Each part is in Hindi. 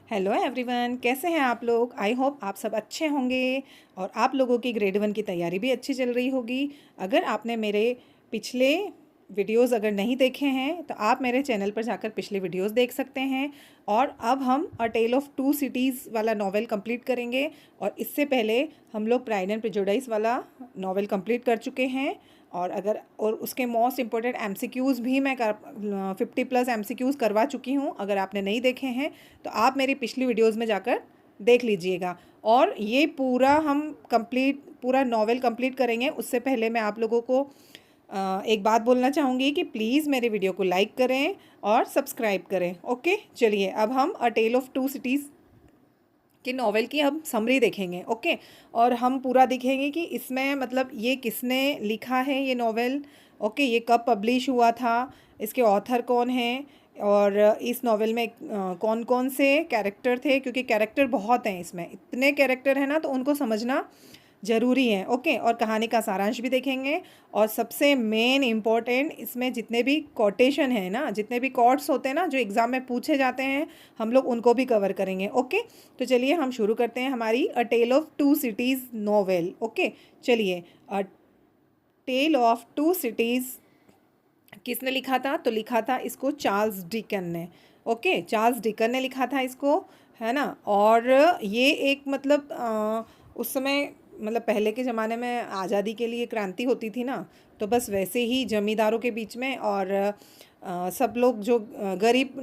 हेलो एवरीवन, कैसे हैं आप लोग। आई होप आप सब अच्छे होंगे और आप लोगों की ग्रेड वन की तैयारी भी अच्छी चल रही होगी। अगर आपने मेरे पिछले वीडियोस अगर नहीं देखे हैं तो आप मेरे चैनल पर जाकर पिछले वीडियोस देख सकते हैं। और अब हम अ टेल ऑफ टू सिटीज़ वाला नावल कंप्लीट करेंगे। और इससे पहले हम लोग प्राइड एंड प्रेजुडिस वाला नावल कंप्लीट कर चुके हैं। और उसके मोस्ट इम्पोर्टेंट एमसीक्यूज़ भी मैं 50+ एमसीक्यूज़ करवा चुकी हूँ। अगर आपने नहीं देखे हैं तो आप मेरी पिछली वीडियोज़ में जाकर देख लीजिएगा। और ये पूरा नावल कंप्लीट करेंगे उससे पहले मैं आप लोगों को एक बात बोलना चाहूँगी कि प्लीज़ मेरे वीडियो को लाइक करें और सब्सक्राइब करें। ओके, चलिए अब हम अ टेल ऑफ टू सिटीज़ कि नॉवेल की हम समरी देखेंगे। ओके, और हम पूरा देखेंगे कि इसमें मतलब ये किसने लिखा है ये नॉवेल। ओके, ये कब पब्लिश हुआ था, इसके ऑथर कौन हैं, और इस नॉवेल में कौन कौन से कैरेक्टर थे, क्योंकि कैरेक्टर बहुत हैं इसमें, इतने कैरेक्टर हैं ना, तो उनको समझना ज़रूरी है। ओके, और कहानी का सारांश भी देखेंगे। और सबसे मेन इम्पोर्टेंट इसमें जितने भी कोटेशन हैं ना, जितने भी कोट्स होते हैं ना जो एग्ज़ाम में पूछे जाते हैं, हम लोग उनको भी कवर करेंगे। ओके, तो चलिए हम शुरू करते हैं हमारी A tell of to Cities novel. Okay, चलिए A tell of to Cities किसने लिखा था, तो लिखा था इसको चार्ल्स डिकन ने। ओके, चार्ल्स डिकन ने लिखा था इसको, है ना। और ये एक मतलब उस समय मतलब पहले के ज़माने में आज़ादी के लिए क्रांति होती थी ना, तो बस वैसे ही जमींदारों के बीच में और सब लोग जो गरीब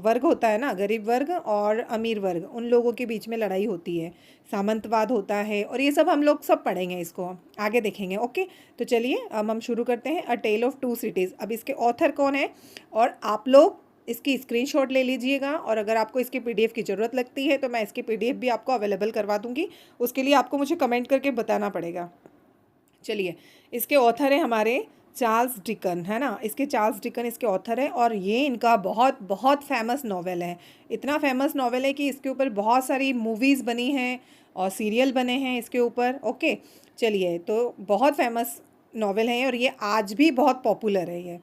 वर्ग होता है ना, गरीब वर्ग और अमीर वर्ग, उन लोगों के बीच में लड़ाई होती है, सामंतवाद होता है, और ये सब हम लोग सब पढ़ेंगे, इसको आगे देखेंगे। ओके, तो चलिए अब हम शुरू करते हैं अ टेल ऑफ टू सिटीज़। अब इसके ऑथर कौन है, और आप लोग इसकी स्क्रीनशॉट ले लीजिएगा। और अगर आपको इसकी पीडीएफ की ज़रूरत लगती है तो मैं इसकी पीडीएफ भी आपको अवेलेबल करवा दूँगी। उसके लिए आपको मुझे कमेंट करके बताना पड़ेगा। चलिए, इसके ऑथर है हमारे चार्ल्स डिकन, है ना। इसके चार्ल्स डिकन इसके ऑथर है, और ये इनका बहुत बहुत फेमस नावल है। इतना फेमस नावल है कि इसके ऊपर बहुत सारी मूवीज़ बनी हैं और सीरियल बने हैं इसके ऊपर। ओके, चलिए, तो बहुत फेमस नावल है और ये आज भी बहुत पॉपुलर है ये।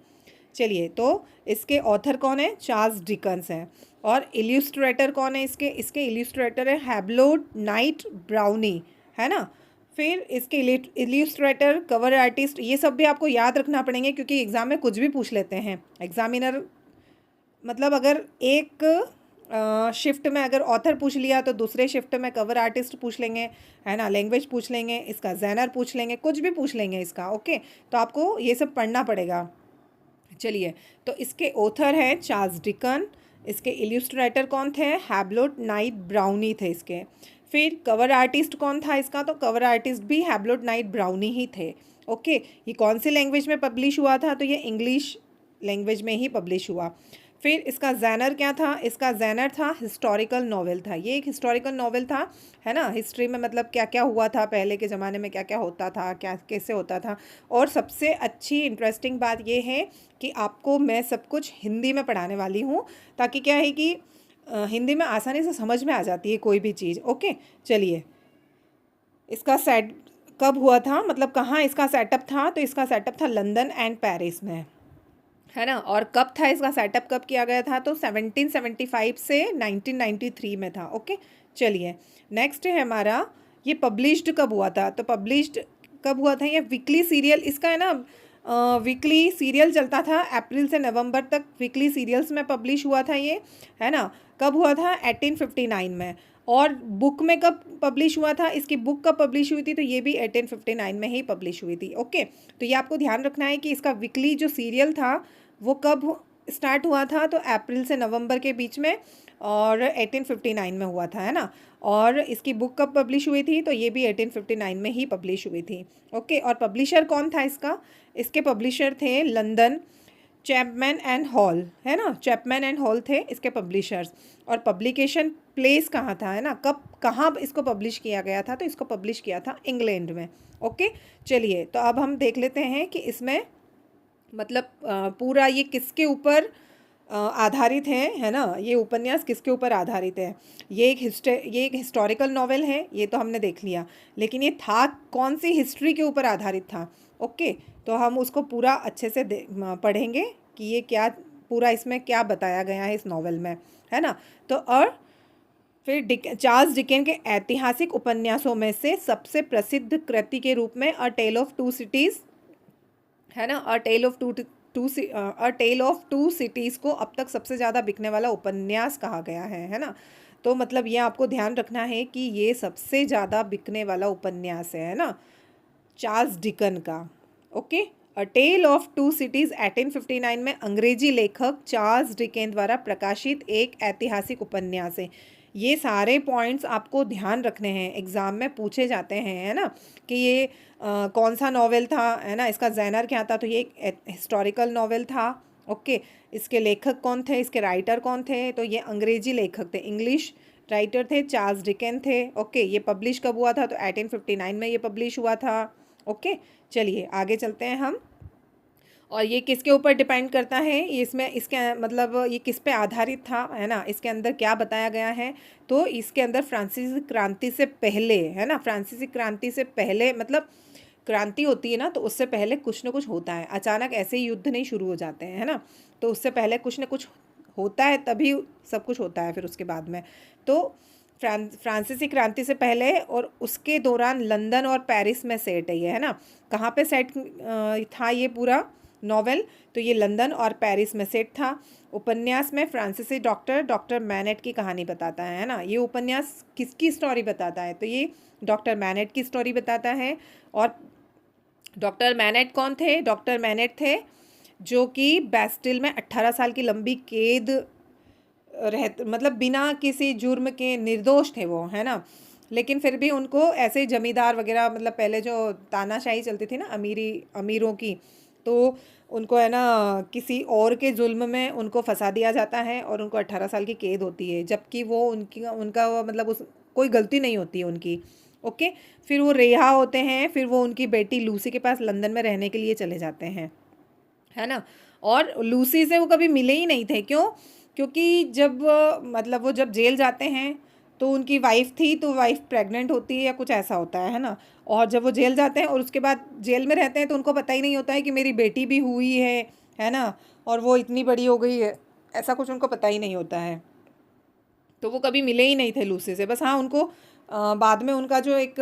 चलिए, तो इसके ऑथर कौन है, चार्ल्स डिकन्स हैं। और इल्यूस्ट्रेटर कौन है इसके, इसके इल्यूस्ट्रेटर है हैब्लोड नाइट ब्राउनी, है ना। फिर इसके इल्यूस्ट्रेटर, कवर आर्टिस्ट, ये सब भी आपको याद रखना पड़ेंगे, क्योंकि एग्ज़ाम में कुछ भी पूछ लेते हैं एग्जामिनर। मतलब अगर एक शिफ्ट में अगर ऑथर पूछ लिया तो दूसरे शिफ्ट में कवर आर्टिस्ट पूछ लेंगे, है ना, लैंग्वेज पूछ लेंगे, इसका जैनर पूछ लेंगे, कुछ भी पूछ लेंगे इसका। ओके, तो आपको ये सब पढ़ना पड़ेगा। चलिए, तो इसके ऑथर हैं चार्ल्स डिकन। इसके इल्यूस्ट्रेटर कौन थे, हैब्लोड नाइट ब्राउनी थे इसके। फिर कवर आर्टिस्ट कौन था इसका, तो कवर आर्टिस्ट भी हैब्लोड नाइट ब्राउनी ही थे। ओके, ये कौन सी लैंग्वेज में पब्लिश हुआ था, तो ये इंग्लिश लैंग्वेज में ही पब्लिश हुआ। फिर इसका जैनर क्या था, इसका जैनर था हिस्टोरिकल नॉवेल था। ये एक हिस्टोरिकल नॉवेल था, है ना। हिस्ट्री में मतलब क्या क्या हुआ था पहले के ज़माने में, क्या क्या होता था, क्या कैसे होता था। और सबसे अच्छी इंटरेस्टिंग बात ये है कि आपको मैं सब कुछ हिंदी में पढ़ाने वाली हूँ, ताकि क्या है कि हिंदी में आसानी से समझ में आ जाती है कोई भी चीज़। ओके, चलिए, इसका सेट कब हुआ था, मतलब कहाँ इसका सेटअप था, तो इसका सेटअप था लंदन एंड पेरिस में, है ना। और कब था इसका सेटअप, कब किया गया था, तो 1775 से 1993 में था। ओके, चलिए, नेक्स्ट है हमारा, ये पब्लिश्ड कब हुआ था, तो पब्लिश्ड कब हुआ था, ये वीकली सीरियल इसका है ना। वीकली सीरियल चलता था अप्रैल से नवंबर तक, वीकली सीरियल्स में पब्लिश हुआ था ये, है ना। कब हुआ था, 1859 में। और बुक में कब पब्लिश हुआ था, इसकी बुक कब पब्लिश हुई थी, तो ये भी 1859 में ही पब्लिश हुई थी। ओके, तो ये आपको ध्यान रखना है कि इसका वीकली जो सीरियल था वो कब स्टार्ट हुआ था, तो अप्रैल से नवंबर के बीच में, और 1859 में हुआ था, है ना। और इसकी बुक कब पब्लिश हुई थी, तो ये भी 1859 में ही पब्लिश हुई थी। ओके, और पब्लिशर कौन था इसका, इसके पब्लिशर थे लंदन चैपमैन एंड हॉल, है ना। चैपमैन एंड हॉल थे इसके पब्लिशर्स। और पब्लिकेशन प्लेस कहाँ था, है ना, कब कहाँ इसको पब्लिश किया गया था, तो इसको पब्लिश किया था इंग्लैंड में। ओके, चलिए, तो अब हम देख लेते हैं कि इसमें मतलब पूरा ये किसके ऊपर आधारित है ना, ये उपन्यास किसके ऊपर आधारित है। ये एक हिस्टोरिकल नॉवेल है, ये तो हमने देख लिया, लेकिन ये था कौन सी हिस्ट्री के ऊपर आधारित था। ओके, तो हम उसको पूरा अच्छे से पढ़ेंगे कि ये क्या पूरा इसमें क्या बताया गया है इस नॉवेल में, है ना। तो और फिर चार्ल्स डिकेन के ऐतिहासिक उपन्यासों में से सबसे प्रसिद्ध कृति के रूप में अ टेल ऑफ टू सिटीज़ है ना, अ टेल ऑफ टू सिटीज़ को अब तक सबसे ज़्यादा बिकने वाला उपन्यास कहा गया है ना। तो मतलब ये आपको ध्यान रखना है कि ये सबसे ज़्यादा बिकने वाला उपन्यास है ना, चार्ल्स डिकन का। Okay, a tell of to cities 1859 में अंग्रेजी लेखक चार्ल्स डिकेन द्वारा प्रकाशित एक ऐतिहासिक उपन्यास है। ये सारे पॉइंट्स आपको ध्यान रखने हैं, एग्ज़ाम में पूछे जाते हैं, है ना, कि ये कौन सा नॉवेल था, है ना, इसका जैनर क्या था। तो ये एक हिस्टोरिकल नॉवेल था। ओके, इसके लेखक कौन थे, इसके राइटर कौन थे, तो ये अंग्रेजी लेखक थे, इंग्लिश राइटर थे, चार्ल्स डिकेन थे। ओके, ये पब्लिश कब हुआ था, तो 1859 में ये पब्लिश हुआ था। ओके, चलिए आगे चलते हैं हम। और ये किसके ऊपर डिपेंड करता है, ये इसमें इसके मतलब ये किस पे आधारित था, है ना, इसके अंदर क्या बताया गया है। तो इसके अंदर फ्रांसीसी क्रांति से पहले, है ना, फ्रांसीसी क्रांति से पहले मतलब क्रांति होती है ना, तो उससे पहले कुछ ना कुछ होता है, अचानक ऐसे ही युद्ध नहीं शुरू हो जाते हैं, है ना। तो उससे पहले कुछ ना कुछ होता है, तभी सब कुछ होता है फिर उसके बाद में। तो फ्रांसीसी क्रांति से पहले और उसके दौरान लंदन और पेरिस में सेट है ये, है ना। कहाँ पे सेट था ये पूरा नॉवेल, तो ये लंदन और पेरिस में सेट था। उपन्यास में फ्रांसीसी डॉक्टर मैनेट की कहानी बताता है ना। ये उपन्यास किसकी स्टोरी बताता है, तो ये डॉक्टर मैनेट की स्टोरी बताता है। और डॉक्टर मैनेट कौन थे, डॉक्टर मैनेट थे जो कि बैस्टिल में 18 साल की लंबी कैद मतलब बिना किसी जुर्म के निर्दोष थे वो, है ना। लेकिन फिर भी उनको ऐसे जमींदार वगैरह, मतलब पहले जो तानाशाही चलती थी ना अमीरों की, तो उनको, है ना, किसी और के जुल्म में उनको फंसा दिया जाता है और उनको 18 साल की कैद होती है, जबकि वो उनका मतलब उस कोई गलती नहीं होती है उनकी। ओके, फिर वो रिहा होते हैं, फिर वो उनकी बेटी लूसी के पास लंदन में रहने के लिए चले जाते हैं, है ना। और लूसी से वो कभी मिले ही नहीं थे, क्यों, क्योंकि जब मतलब वो जब जेल जाते हैं तो उनकी वाइफ थी, तो वाइफ प्रेग्नेंट होती है या कुछ ऐसा होता है ना। और जब वो जेल जाते हैं और उसके बाद जेल में रहते हैं तो उनको पता ही नहीं होता है कि मेरी बेटी भी हुई है ना, और वो इतनी बड़ी हो गई है, ऐसा कुछ उनको पता ही नहीं होता है। तो वो कभी मिले ही नहीं थे लूसी से। बस हाँ, उनको बाद में उनका जो एक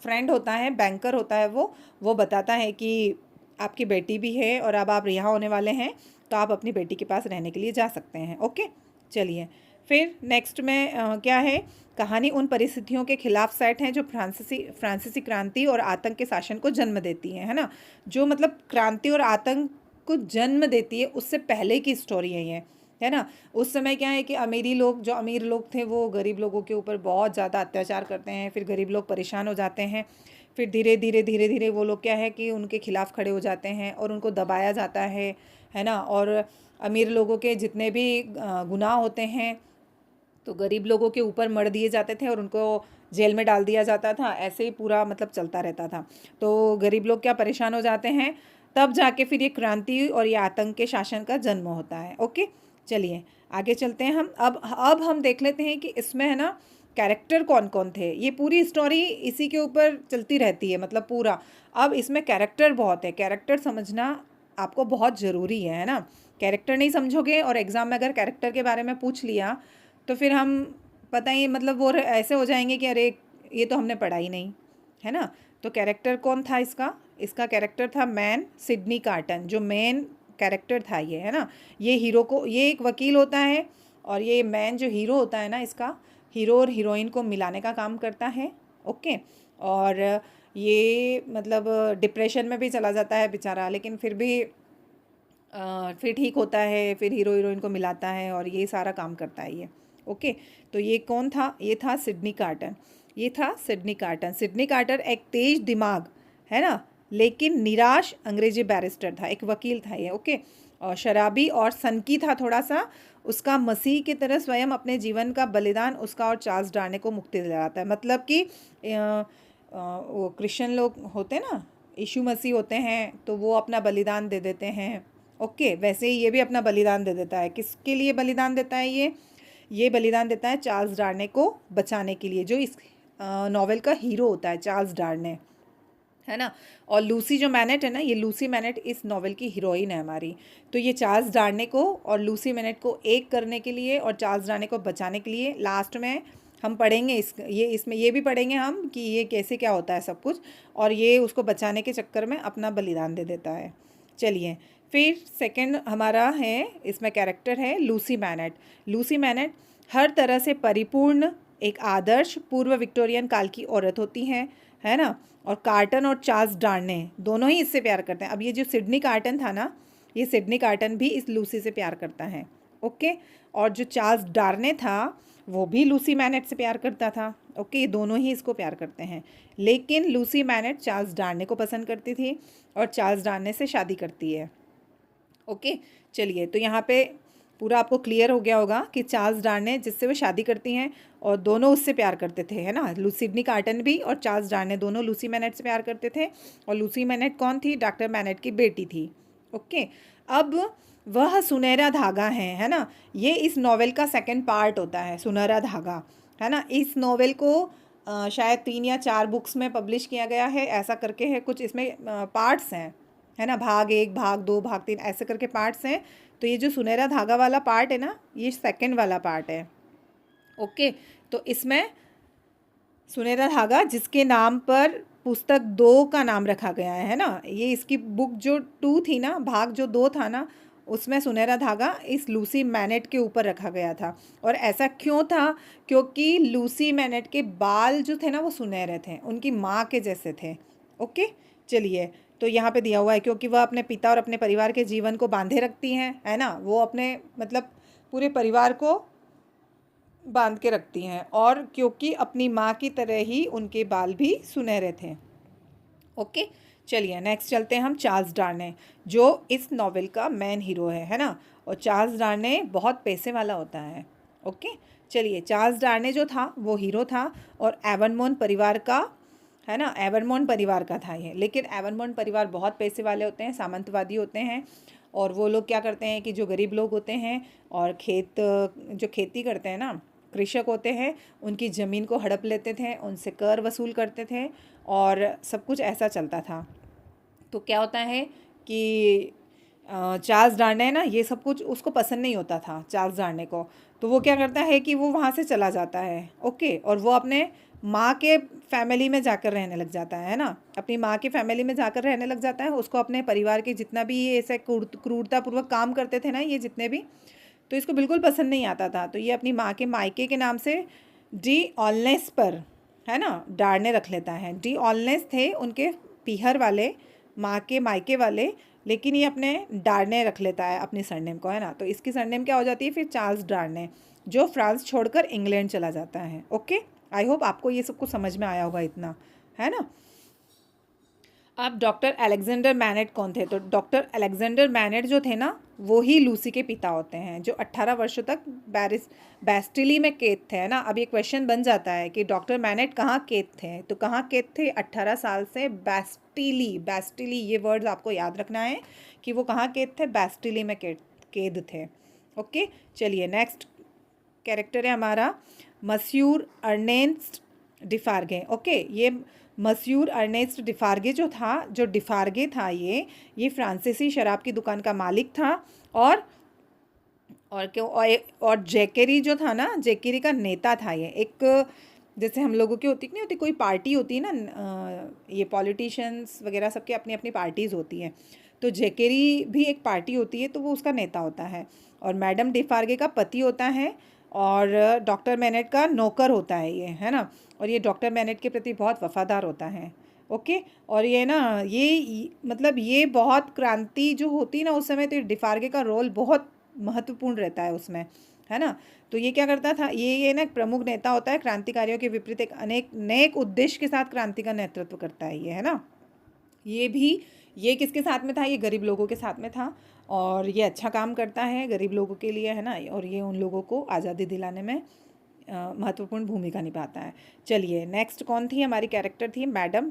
फ्रेंड होता है, बैंकर होता है, वो बताता है कि आपकी बेटी भी है और अब आप रिहा होने वाले हैं, तो आप अपनी बेटी के पास रहने के लिए जा सकते हैं। ओके, चलिए फिर नेक्स्ट में क्या है, कहानी उन परिस्थितियों के खिलाफ सेट है जो फ्रांसीसी क्रांति और आतंक के शासन को जन्म देती है ना। जो मतलब क्रांति और आतंक को जन्म देती है, उससे पहले की स्टोरी है ये, है ना। उस समय क्या है कि जो अमीर लोग थे वो गरीब लोगों के ऊपर बहुत ज़्यादा अत्याचार करते हैं, फिर गरीब लोग परेशान हो जाते हैं, फिर धीरे धीरे वो लोग क्या है कि उनके खिलाफ़ खड़े हो जाते हैं और उनको दबाया जाता है ना। और अमीर लोगों के जितने भी गुनाह होते हैं तो गरीब लोगों के ऊपर मढ़ दिए जाते थे और उनको जेल में डाल दिया जाता था। ऐसे ही पूरा मतलब चलता रहता था। तो गरीब लोग क्या परेशान हो जाते हैं, तब जाके फिर ये क्रांति और ये आतंक के शासन का जन्म होता है। ओके, चलिए आगे चलते हैं हम। अब हम देख लेते हैं कि इसमें, है ना, कैरेक्टर कौन कौन थे। ये पूरी स्टोरी इसी के ऊपर चलती रहती है, मतलब पूरा। अब इसमें कैरेक्टर बहुत है, कैरेक्टर समझना आपको बहुत ज़रूरी है ना। कैरेक्टर नहीं समझोगे और एग्ज़ाम में अगर कैरेक्टर के बारे में पूछ लिया तो फिर हम पता ही मतलब वो ऐसे हो जाएंगे कि अरे ये तो हमने पढ़ा ही नहीं, है ना। तो कैरेक्टर कौन था इसका कैरेक्टर था मैन सिडनी कार्टन, जो मेन कैरेक्टर था ये, है ना। ये ये एक वकील होता है और ये मैन जो हीरो होता है ना, इसका हीरो और हीरोइन को मिलाने का काम करता है। ओके, और ये मतलब डिप्रेशन में भी चला जाता है बेचारा, लेकिन फिर भी फिर ठीक होता है, फिर हीरो हीरोइन को मिलाता है और ये सारा काम करता है ये। ओके, तो ये कौन था, ये था सिडनी कार्टर। सिडनी कार्टर एक तेज दिमाग, है ना, लेकिन निराश अंग्रेजी बैरिस्टर था, एक वकील था ये। ओके, और शराबी और सनकी था थोड़ा सा। उसका मसीह की तरह स्वयं अपने जीवन का बलिदान उसका और चार्ल्स डार्ने को मुक्ति दिलाता है। मतलब कि वो क्रिश्चियन लोग होते हैं ना, यीशु मसीह होते हैं, तो वो अपना बलिदान दे देते हैं। ओके, वैसे ही ये भी अपना बलिदान दे देता है। किसके लिए बलिदान देता है ये बलिदान देता है चार्ल्स डार्ने को बचाने के लिए, जो इस नॉवेल का हीरो होता है चार्ल्स डार्ने। है ना। और लूसी जो मैनेट है ना, ये लूसी मैनेट इस नॉवेल की हीरोइन है हमारी। तो ये चार्ल्स डार्ने को और लूसी मैनेट को एक करने के लिए और चार्ल्स डार्ने को बचाने के लिए लास्ट में हम पढ़ेंगे इसमें ये भी पढ़ेंगे हम कि ये कैसे क्या होता है सब कुछ, और ये उसको बचाने के चक्कर में अपना बलिदान दे देता है। चलिए फिर सेकंड हमारा है, इसमें कैरेक्टर है लूसी मैनेट। लूसी मैनेट हर तरह से परिपूर्ण एक आदर्श पूर्व विक्टोरियन काल की औरत होती हैं, है ना। और कार्टन और चार्ल्स डार्ने दोनों ही इससे प्यार करते हैं। अब ये जो सिडनी कार्टन था ना, ये सिडनी कार्टन भी इस लूसी से प्यार करता है। ओके। और जो चार्ल्स डार्ने था वो भी लूसी मैनेट से प्यार करता था। ओके, ये दोनों ही इसको प्यार करते हैं, लेकिन लूसी मैनेट चार्ल्स डार्ने को पसंद करती थी और चार्ल्स डार्ने से शादी करती है। ओके, चलिए तो यहाँ पे पूरा आपको क्लियर हो गया होगा कि चार्ल्स डार्ने जिससे वो शादी करती हैं और दोनों उससे प्यार करते थे, है ना। सिडनी कार्टन भी और चार्ल्स डार्ने दोनों लूसी मैनेट से प्यार करते थे। और लूसी मैनेट कौन थी? डॉक्टर मैनेट की बेटी थी। ओके, अब वह सुनहरा धागा है ना। ये इस नॉवेल का सेकंड पार्ट होता है, सुनहरा धागा, है ना। इस नॉवेल को शायद 3 या 4 बुक्स में पब्लिश किया गया है, ऐसा करके है कुछ। इसमें पार्ट्स हैं, है ना, भाग 1, भाग 2, भाग 3 ऐसे करके पार्ट्स हैं। तो ये जो सुनहरा धागा वाला पार्ट है ना, ये सेकंड वाला पार्ट है। ओके, तो इसमें सुनहरा धागा जिसके नाम पर पुस्तक 2 का नाम रखा गया है ना। ये इसकी बुक जो 2 थी ना, भाग जो 2 था ना, उसमें सुनहरा धागा इस लूसी मैनेट के ऊपर रखा गया था। और ऐसा क्यों था? क्योंकि लूसी मैनेट के बाल जो थे ना वो सुनहरे थे, उनकी माँ के जैसे थे। ओके, चलिए तो यहाँ पे दिया हुआ है क्योंकि वह अपने पिता और अपने परिवार के जीवन को बांधे रखती हैं, है ना। वो अपने मतलब पूरे परिवार को बांध के रखती हैं, और क्योंकि अपनी माँ की तरह ही उनके बाल भी सुनहरे थे। ओके, चलिए नेक्स्ट चलते हैं हम चार्ल्स डार्ने, जो इस नॉवेल का मेन हीरो है ना। और चार्ल्स डार्ने बहुत पैसे वाला होता है। ओके, चलिए चार्ल्स डार्ने जो था वो हीरो था और एवनमोन परिवार का, है ना, एवनमोन परिवार का था ये। लेकिन एवनमोन परिवार बहुत पैसे वाले होते हैं, सामंतवादी होते हैं। और वो लोग क्या करते हैं कि जो गरीब लोग होते हैं और जो खेती करते हैं ना, कृषक होते हैं, उनकी ज़मीन को हड़प लेते थे, उनसे कर वसूल करते थे और सब कुछ ऐसा चलता था। तो क्या होता है कि चार्ल्स डार्ने ना, ये सब कुछ उसको पसंद नहीं होता था चार्ल्स डार्ने को। तो वो क्या करता है कि वो वहाँ से चला जाता है। ओके, और वो अपने माँ के फैमिली में जाकर रहने लग जाता है ना। अपनी माँ की फैमिली में जाकर रहने लग जाता है। उसको अपने परिवार के जितना भी ये ऐसे क्रूरतापूर्वक काम करते थे ना, ये जितने भी, तो इसको बिल्कुल पसंद नहीं आता था। तो ये अपनी माँ के मायके के नाम से डी ऑलनेस पर, है ना, डार्ने रख लेता है। डी ऑलनेस थे उनके पीहर वाले, माँ के मायके वाले, लेकिन ये अपने डार्ने रख लेता है अपनी सरनेम को, है ना। तो इसकी सरनेम क्या हो जाती है फिर? चार्ल्स डार्ने, जो फ्रांस छोड़कर इंग्लैंड चला जाता है। ओके, आई होप आपको ये सब कुछ समझ में आया होगा इतना, है ना। अब डॉक्टर अलेक्जेंडर मैनेट कौन थे? तो डॉक्टर अलेक्जेंडर मैनेट जो थे ना, वो ही लूसी के पिता होते हैं, जो 18 वर्षों तक बैस्टिली में कैद थे, है ना। अब ये क्वेश्चन बन जाता है कि डॉक्टर मैनेट कहाँ कैद थे? तो कहाँ कैद थे? 18 साल से बैस्टिली ये वर्ड्स आपको याद रखना है कि वो कहाँ कैद थे? बैस्टिली में कैद थे। ओके, चलिए नेक्स्ट कैरेक्टर है हमारा मस्यूर अर्नेस्ट डिफार्गे। ओके, ये मस्यूर अर्नेस्ट डिफार्गे जो डिफार्गे था, ये फ्रांसीसी शराब की दुकान का मालिक था। और जैकेरी जो था ना, जैकेरी का नेता था। ये एक, जैसे हम लोगों की होती नहीं होती, कोई पार्टी होती है ना, ये पॉलिटिशियंस वगैरह सबके अपनी अपनी पार्टीज़ होती हैं। तो जैकेरी भी एक पार्टी होती है, तो वो उसका नेता होता है। और मैडम डिफार्गे का पति होता है और डॉक्टर मैनेट का नौकर होता है ये, है ना। और ये डॉक्टर मैनेट के प्रति बहुत वफादार होता है। ओके, और ये ना, ये मतलब ये बहुत क्रांति जो होती है ना उस समय, तो डिफार्गे का रोल बहुत महत्वपूर्ण रहता है उसमें, है ना। तो ये क्या करता था, ये ना एक प्रमुख नेता होता है, क्रांतिकारियों के विपरीत एक नेक उद्देश्य के साथ क्रांति का नेतृत्व करता है ये, है ना। ये किसके साथ में था? ये गरीब लोगों के साथ में था। और ये अच्छा काम करता है गरीब लोगों के लिए, है ना। और ये उन लोगों को आज़ादी दिलाने में महत्वपूर्ण भूमिका निभाता है। चलिए नेक्स्ट कौन थी हमारी कैरेक्टर? थी मैडम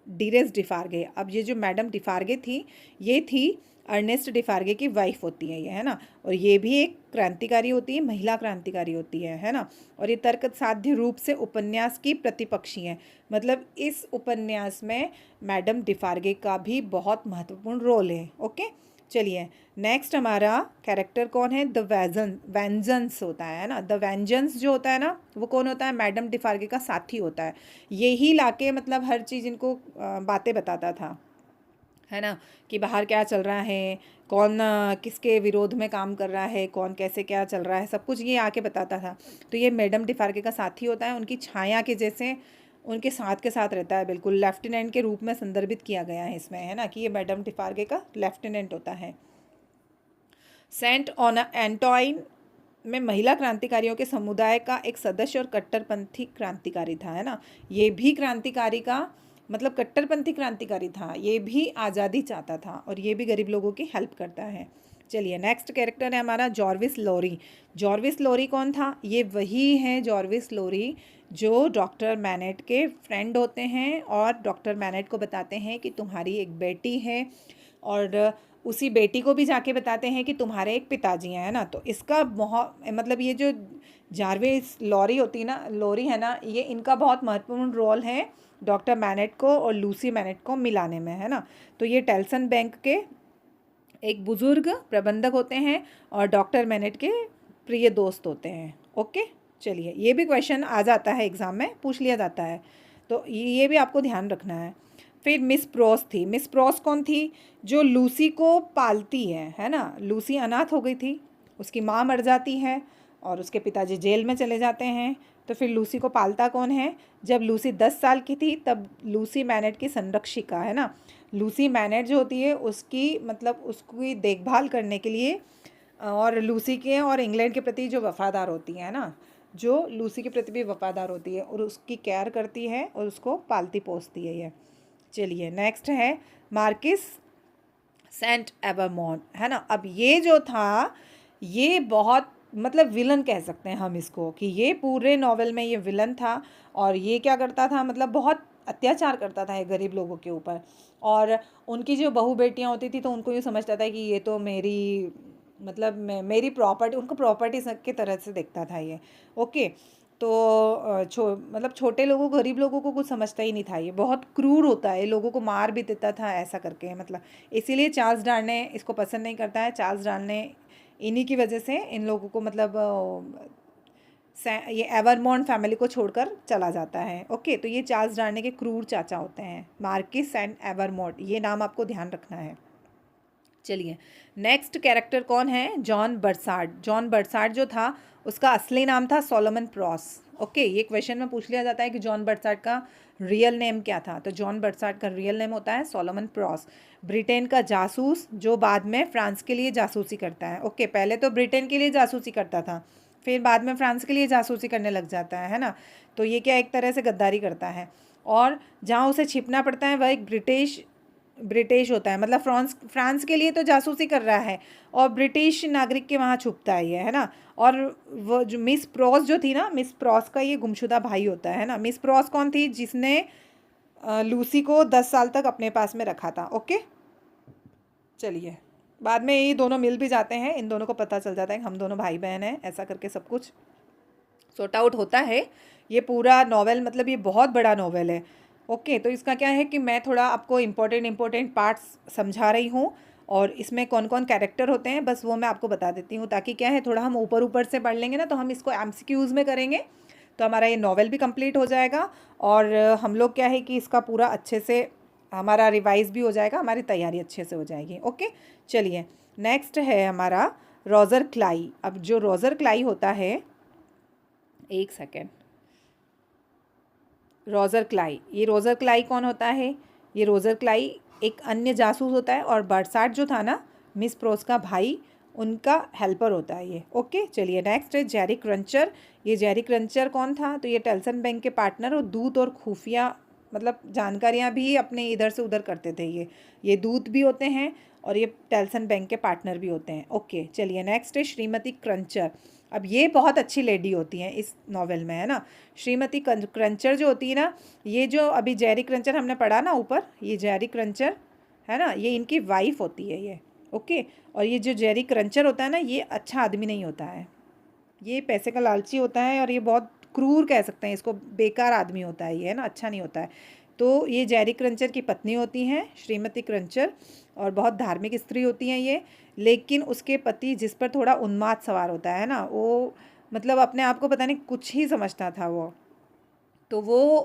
डीरेस डिफार्गे। अब ये जो मैडम डिफार्गे थी, ये थी अर्नेस्ट डिफार्गे की वाइफ होती है ये, है ना। और ये भी एक क्रांतिकारी होती है, महिला क्रांतिकारी होती है ना। और ये तर्क साध्य रूप से उपन्यास की प्रतिपक्षी हैं, मतलब इस उपन्यास में मैडम डिफार्गे का भी बहुत महत्वपूर्ण रोल है। ओके, चलिए नेक्स्ट हमारा कैरेक्टर कौन है, द वेंजन्स होता है ना। द वेंजन्स जो होता है ना, वो कौन होता है, मैडम डिफार्गे का साथी होता है। यही लाके मतलब हर चीज़ इनको बातें बताता था, है ना, कि बाहर क्या चल रहा है, कौन किसके विरोध में काम कर रहा है, कौन कैसे क्या चल रहा है, सब कुछ ये आके बताता था। तो ये मैडम डिफार्गे का साथी होता है, उनकी छाया के जैसे उनके साथ के साथ रहता है, बिल्कुल लेफ्टिनेंट के रूप में संदर्भित किया गया है इसमें, है ना, कि ये मैडम डिफार्गे का लेफ्टिनेंट होता है। सेंट एंटोइन में महिला क्रांतिकारियों के समुदाय का एक सदस्य और कट्टरपंथी क्रांतिकारी था, है ना। ये भी क्रांतिकारी का मतलब कट्टरपंथी क्रांतिकारी था, ये भी आज़ादी चाहता था और ये भी गरीब लोगों की हेल्प करता है। चलिए नेक्स्ट कैरेक्टर है हमारा जॉर्विस लोरी। जॉर्विस लोरी कौन था, ये वही है जॉर्विस लोरी जो डॉक्टर मैनेट के फ्रेंड होते हैं और डॉक्टर मैनेट को बताते हैं कि तुम्हारी एक बेटी है, और उसी बेटी को भी जाके बताते हैं कि तुम्हारे एक पिताजी हैं, है ना। तो इसका बहुत मतलब ये जो जॉर्विस लोरी होती ना, लोरी है ना, ये इनका बहुत महत्वपूर्ण रोल है डॉक्टर मैनेट को और लूसी मैनेट को मिलाने में, है ना। तो ये टेल्सन बैंक के एक बुजुर्ग प्रबंधक होते हैं और डॉक्टर मैनेट के प्रिय दोस्त होते हैं। ओके, चलिए ये भी क्वेश्चन आ जाता है एग्ज़ाम में, पूछ लिया जाता है, तो ये भी आपको ध्यान रखना है। फिर मिस प्रॉस थी। मिस प्रॉस कौन थी, जो लूसी को पालती है ना। लूसी अनाथ हो गई थी, उसकी माँ मर जाती है और उसके पिताजी जेल में चले जाते हैं। तो फिर लूसी को पालता कौन है, जब लूसी 10 साल की थी तब लूसी मैनेट की संरक्षिका, है ना। लूसी मैनेट जो होती है उसकी मतलब उसकी देखभाल करने के लिए और लूसी के और इंग्लैंड के प्रति जो वफ़ादार होती है ना, जो लूसी के प्रति भी वफ़ादार होती है और उसकी केयर करती है और उसको पालती पोसती है ये। चलिए नेक्स्ट है मार्किस सेंट एवरमॉन्ट, है ना। अब ये जो था ये बहुत मतलब विलन कह सकते हैं हम इसको, कि ये पूरे नॉवेल में ये विलन था और ये क्या करता था, मतलब बहुत अत्याचार करता था ये गरीब लोगों के ऊपर। और उनकी जो बहू बेटियां होती थी तो उनको ये समझता था कि ये तो मेरी मतलब मेरी प्रॉपर्टी, उनको प्रॉपर्टी की तरह से देखता था ये। ओके, तो मतलब छोटे लोगों गरीब लोगों को कुछ समझता ही नहीं था, ये बहुत क्रूर होता है, लोगों को मार भी देता था ऐसा करके, मतलब इसीलिए चार्ल्स डार्ने इसको पसंद नहीं करता है। चार्ल्स डार्ने इन्हीं की वजह से इन लोगों को मतलब ये एवरमॉन्ट फैमिली को छोड़कर चला जाता है। ओके, तो ये चार्ल्स डार्ने के क्रूर चाचा होते हैं, मार्किस सेंट एवरमॉन्ट, ये नाम आपको ध्यान रखना है। चलिए नेक्स्ट कैरेक्टर कौन है, जॉन बर्सार्ड। जॉन बर्सार्ड जो था उसका असली नाम था सोलोमन प्रॉस। ओके, ये क्वेश्चन में पूछ लिया जाता है कि जॉन बर्सार्ड का रियल नेम क्या था, तो जॉन बर्सार्ड का रियल नेम होता है सोलोमन प्रॉस। ब्रिटेन का जासूस जो बाद में फ्रांस के लिए जासूसी करता है। ओके, पहले तो ब्रिटेन के लिए जासूसी करता था, फिर बाद में फ्रांस के लिए जासूसी करने लग जाता है ना। तो ये क्या एक तरह से गद्दारी करता है, और जहाँ उसे छिपना पड़ता है वह एक ब्रिटिश होता है, मतलब फ्रांस के लिए तो जासूसी कर रहा है और ब्रिटिश नागरिक के वहाँ छुपता है ये, है ना। और वो जो मिस प्रॉस जो थी ना, मिस प्रॉस का ये गुमशुदा भाई होता है ना। मिस प्रॉस कौन थी, जिसने लूसी को 10 साल तक अपने पास में रखा था। ओके, चलिए बाद में ये दोनों मिल भी जाते हैं, इन दोनों को पता चल जाता है कि हम दोनों भाई बहन हैं, ऐसा करके सब कुछ सॉर्ट आउट होता है। ये पूरा नॉवेल मतलब ये बहुत बड़ा नॉवेल है। ओके, तो इसका क्या है कि मैं थोड़ा आपको इम्पोर्टेंट पार्ट्स समझा रही हूँ और इसमें कौन कौन कैरेक्टर होते हैं बस वो मैं आपको बता देती हूँ, ताकि क्या है थोड़ा हम ऊपर ऊपर से पढ़ लेंगे ना, तो हम इसको एमसीक्यूज़ में करेंगे तो हमारा ये नॉवेल भी कंप्लीट हो जाएगा और हम लोग क्या है कि इसका पूरा अच्छे से हमारा रिवाइज भी हो जाएगा, हमारी तैयारी अच्छे से हो जाएगी। ओके, चलिए नेक्स्ट है हमारा रोज़र क्लाई। अब जो रोज़र क्लाई होता है, एक सेकेंड, रोज़र क्लाई, ये रोज़र क्लाई कौन होता है, ये रोज़र क्लाई एक अन्य जासूस होता है और बर्सार्ड जो था ना मिस प्रॉस का भाई, उनका हेल्पर होता है ये। ओके, चलिए नेक्स्ट है जेरी क्रंचर। ये जेरी क्रंचर कौन था, तो ये टेल्सन बैंक के पार्टनर और दूत और खुफिया मतलब जानकारियाँ भी अपने इधर से उधर करते थे ये दूत भी होते हैं और ये टेल्सन बैंक के पार्टनर भी होते हैं। ओके, चलिए नेक्स्ट है श्रीमती क्रंचर। अब ये बहुत अच्छी लेडी होती हैं इस नॉवेल में, है ना। श्रीमती क्रंचर जो होती है ना, ये जो अभी जेरी क्रंचर हमने पढ़ा ना ऊपर, ये जेरी क्रंचर है ना, ये इनकी वाइफ होती है ये। ओके। और ये जो जेरी क्रंचर होता है ना, ये अच्छा आदमी नहीं होता है, ये पैसे का लालची होता है और ये बहुत क्रूर कह सकते हैं इसको, बेकार आदमी होता है ये, है ना, अच्छा नहीं होता है। तो ये जेरी क्रंचर की पत्नी होती हैं श्रीमती क्रंचर, और बहुत धार्मिक स्त्री होती हैं ये। लेकिन उसके पति जिस पर थोड़ा उन्माद सवार होता है ना, वो मतलब अपने आप को पता नहीं कुछ ही समझता था वो। तो वो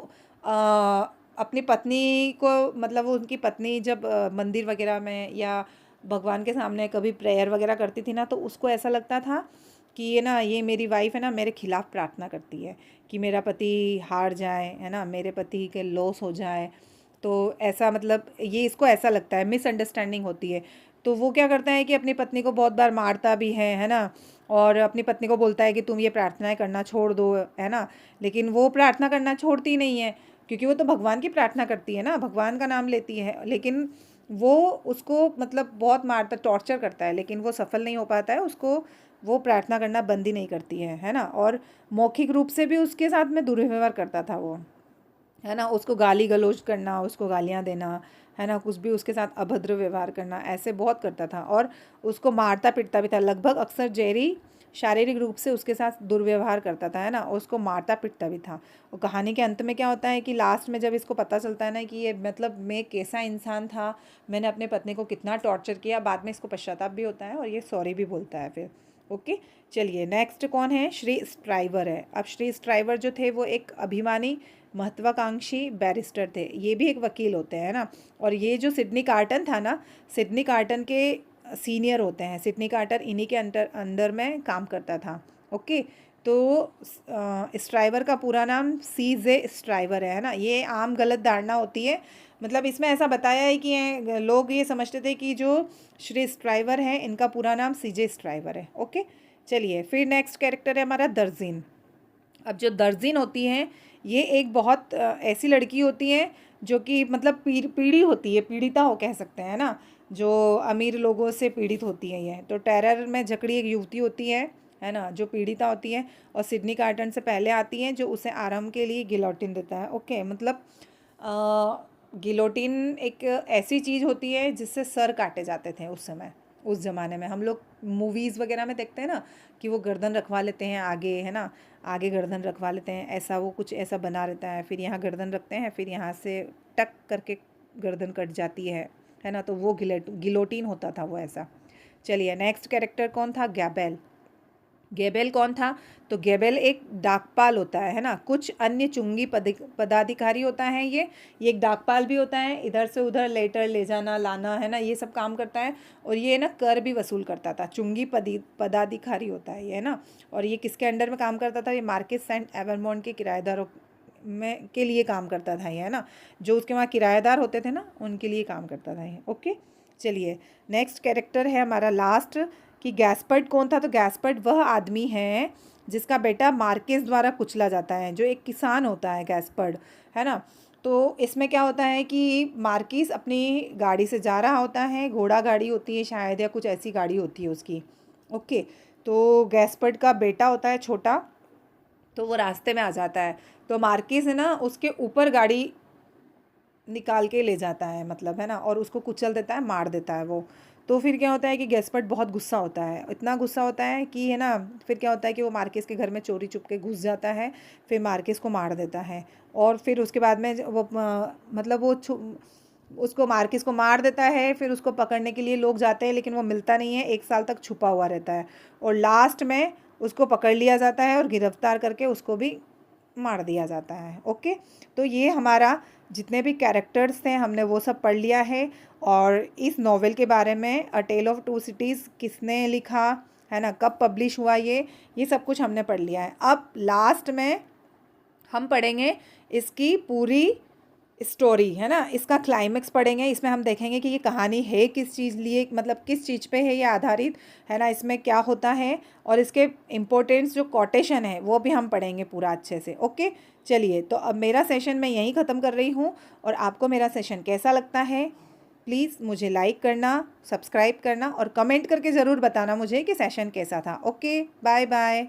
अपनी पत्नी को, मतलब वो उनकी पत्नी जब मंदिर वगैरह में या भगवान के सामने कभी प्रेयर वगैरह करती थी ना, तो उसको ऐसा लगता था कि ये ना, ये मेरी वाइफ है ना, मेरे खिलाफ़ प्रार्थना करती है कि मेरा पति हार जाए, है ना, मेरे पति के लॉस हो जाए। तो ऐसा मतलब ये इसको ऐसा लगता है, मिसअंडरस्टैंडिंग होती है। तो वो क्या करता है कि अपनी पत्नी को बहुत बार मारता भी है ना, और अपनी पत्नी को बोलता है कि तुम ये प्रार्थनाएं करना छोड़ दो, है ना। लेकिन वो प्रार्थना करना छोड़ती नहीं है, क्योंकि वो तो भगवान की प्रार्थना करती है ना, भगवान का नाम लेती है। लेकिन वो उसको मतलब बहुत मारता, टॉर्चर करता है, लेकिन वो सफल नहीं हो पाता है, उसको वो प्रार्थना करना बंद ही नहीं करती है ना। और मौखिक रूप से भी उसके साथ में दुर्व्यवहार करता था वो, है ना, उसको गाली गलौज करना, उसको गालियाँ देना, है ना, कुछ भी उसके साथ अभद्र व्यवहार करना, ऐसे बहुत करता था। और उसको मारता पीटता भी था, लगभग अक्सर जेरी शारीरिक रूप से उसके साथ दुर्व्यवहार करता था, है ना, और उसको मारता पीटता भी था। और कहानी के अंत में क्या होता है कि लास्ट में जब इसको पता चलता है ना कि ये मतलब मैं कैसा इंसान था, मैंने अपने पत्नी को कितना टॉर्चर किया, बाद में इसको पश्चाताप भी होता है और ये सॉरी भी बोलता है फिर। ओके, चलिए नेक्स्ट कौन है, श्री स्ट्राइवर है। अब श्री स्ट्राइवर जो थे वो एक अभिमानी महत्वाकांक्षी बैरिस्टर थे, ये भी एक वकील होते हैं ना। और ये जो सिडनी कार्टन था ना, सिडनी कार्टन के सीनियर होते हैं, सिडनी कार्टर इन्हीं के अंदर में काम करता था। ओके, तो स्ट्राइवर का पूरा नाम CJ स्ट्राइवर है ना। ये आम गलत धारणा होती है, मतलब इसमें ऐसा बताया है कि लोग ये समझते थे कि जो श्री स्ट्राइवर है इनका पूरा नाम CJ स्ट्राइवर है। ओके, चलिए फिर नेक्स्ट कैरेक्टर है हमारा दर्जिन। अब जो दर्जिन होती हैं, ये एक बहुत ऐसी लड़की होती है जो कि मतलब पीड़ी होती है, पीड़िता हो कह सकते हैं ना, जो अमीर लोगों से पीड़ित होती है। ये तो टेरर में जकड़ी एक युवती होती है ना, जो पीड़िता होती है, और सिडनी कार्टन से पहले आती है, जो उसे आराम के लिए गिलोटिन देता है। ओके, मतलब गिलोटिन एक ऐसी चीज़ होती है जिससे सर काटे जाते थे उस समय, उस ज़माने में। हम लोग मूवीज़ वगैरह में देखते हैं ना कि वो गर्दन रखवा लेते हैं आगे, है ना, आगे गर्दन रखवा लेते हैं, ऐसा वो कुछ ऐसा बना रहता है, फिर यहाँ गर्दन रखते हैं, फिर यहाँ से टक करके गर्दन कट जाती है ना। तो वो गिलोटिन होता था वो ऐसा। चलिए नेक्स्ट कैरेक्टर कौन था, गैबेल। गैबेल कौन था, तो गैबेल एक डाकपाल होता है ना, कुछ अन्य चुंगी पदाधिकारी होता है ये एक डाकपाल भी होता है, इधर से उधर लेटर ले जाना लाना, है ना, ये सब काम करता है। और ये ना कर भी वसूल करता था, चुंगी पदाधिकारी होता है ये ना। और ये किसके अंडर में काम करता था, ये मार्किस सेंट एवरमोंट के किराएदारों में के लिए काम करता था ये, है ना, जो उसके वहाँ किराएदार होते थे ना, उनके लिए काम करता था ये। ओके, चलिए नेक्स्ट कैरेक्टर है हमारा लास्ट कि गैस्पर्ड कौन था। तो गैस्पर्ड वह आदमी है जिसका बेटा मार्केस द्वारा कुचला जाता है, जो एक किसान होता है गैस्पर्ड, है ना। तो इसमें क्या होता है कि मार्किस अपनी गाड़ी से जा रहा होता है, घोड़ा गाड़ी होती है शायद, या कुछ ऐसी गाड़ी होती है उसकी। ओके, तो गैस्पर्ड का बेटा होता है छोटा, तो वो रास्ते में आ जाता है, तो मार्किस है ना उसके ऊपर गाड़ी निकाल के ले जाता है, मतलब, है ना, और उसको कुचल देता है, मार देता है वो। तो फिर क्या होता है कि गैस्पर्ड बहुत गुस्सा होता है, इतना गुस्सा होता है कि, है ना, फिर क्या होता है कि वो मार्किस के घर में चोरी चुप के घुस जाता है, फिर मार्किस को मार देता है। और फिर उसके बाद में वो मतलब वो उसको मार्किस को मार देता है, फिर उसको पकड़ने के लिए लोग जाते हैं, लेकिन वो मिलता नहीं है, 1 साल तक छुपा हुआ रहता है, और लास्ट में उसको पकड़ लिया जाता है और गिरफ्तार करके उसको भी मार दिया जाता है। ओके, तो ये हमारा जितने भी कैरेक्टर्स थे हमने वो सब पढ़ लिया है। और इस नॉवेल के बारे में अ टेल ऑफ टू सिटीज़ किसने लिखा, है ना, कब पब्लिश हुआ, ये सब कुछ हमने पढ़ लिया है। अब लास्ट में हम पढ़ेंगे इसकी पूरी स्टोरी, है ना, इसका क्लाइमेक्स पढ़ेंगे। इसमें हम देखेंगे कि ये कहानी है किस चीज़ लिए, मतलब किस चीज़ पे है ये आधारित, है ना, इसमें क्या होता है, और इसके इम्पोर्टेंट्स जो कोटेशन है वो भी हम पढ़ेंगे पूरा अच्छे से। ओके, चलिए, तो अब मेरा सेशन मैं यहीं ख़त्म कर रही हूँ, और आपको मेरा सेशन कैसा लगता है प्लीज़ मुझे लाइक करना, सब्सक्राइब करना और कमेंट करके ज़रूर बताना मुझे कि सेशन कैसा था। Okay, bye bye.